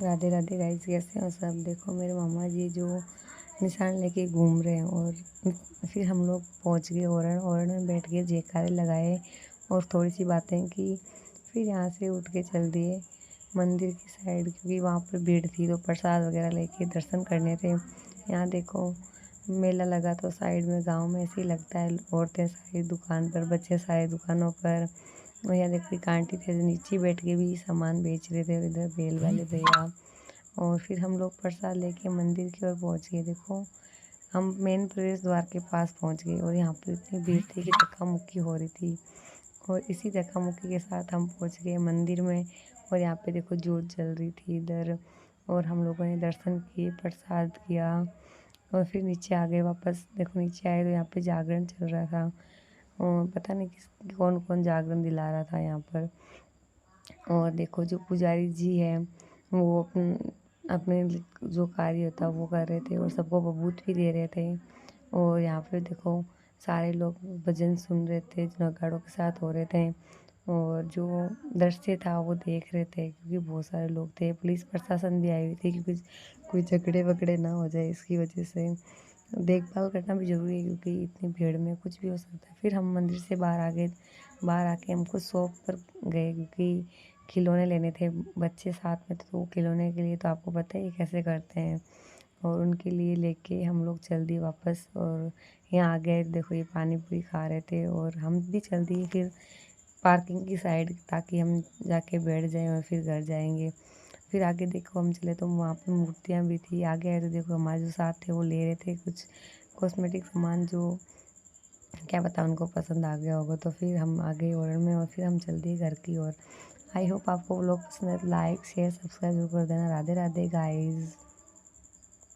Radhe Radhe guys, कैसे हो सब। देखो मेरे मामा जी जो निशान लेके घूम रहे हैं। और फिर हम लोग पहुंच गए ओरन। ओरन में बैठ के जयकारे लगाए और थोड़ी सी बातें की। फिर यहाँ से उठ के चल दिए मंदिर की साइड, क्योंकि वहाँ पर भीड़ थी तो प्रसाद वगैरह लेके दर्शन करने थे। यहाँ देखो मेला लगा तो साइड में, गांव में ऐसे ही लगता है। औरतें सारी दुकान पर, बच्चे सारे दुकानों पर। और यहाँ देखो एक आंटी थे जो नीचे बैठ के भी सामान बेच रहे थे, और इधर बेल वाले भैया। और फिर हम लोग प्रसाद लेके मंदिर की ओर पहुँच गए। देखो हम मेन प्रवेश द्वार के पास पहुँच गए और यहाँ पर इतनी भीड़ थी कि धक्का मुक्की हो रही थी। और इसी धक्का मुक्की के साथ हम पहुँच गए मंदिर में। और यहाँ पे देखो जोत जल रही थी इधर। और हम लोगों ने दर्शन किए, प्रसाद किया और फिर नीचे आ गए वापस। देखो नीचे आए तो यहाँ पे जागरण चल रहा था। और पता नहीं कौन कौन जागरण दिला रहा था यहाँ पर। और देखो जो पुजारी जी है वो अपने जो कार्य होता वो कर रहे थे और सबको बबूत भी दे रहे थे। और यहाँ पे देखो सारे लोग भजन सुन रहे थे जो नगाड़ों के साथ हो रहे थे। और जो दृश्य था वो देख रहे थे, क्योंकि बहुत सारे लोग थे। पुलिस प्रशासन भी आई हुई थी, क्योंकि कोई झगड़े वगड़े ना हो जाए इसकी वजह से देखभाल करना भी ज़रूरी है, क्योंकि इतनी भीड़ में कुछ भी हो सकता है। फिर हम मंदिर से बाहर आ गए। बाहर आके हम कुछ शॉप पर गए, क्योंकि खिलौने लेने थे। बच्चे साथ में थे तो खिलौने के लिए तो आपको पता ही कैसे करते हैं। और उनके लिए लेके हम लोग चल दिए वापस। और यहाँ आ गए, देखो ये पानी पूरी खा रहे थे और हम भी चल दिए फिर पार्किंग की साइड, ताकि हम जाके बैठ जाएं और फिर घर जाएंगे। फिर आगे देखो हम चले तो वहाँ पे मूर्तियाँ भी थी। आगे आए तो देखो हमारे जो साथ थे वो ले रहे थे कुछ कॉस्मेटिक सामान, जो क्या पता उनको पसंद आ गया होगा। तो फिर हम आ गए ऑर्डर में और फिर हम चल दिए घर की ओर। आई होप आपको व्लॉग पसंद है तो लाइक शेयर सब्सक्राइब जरूर कर देना। राधे राधे गाइज़।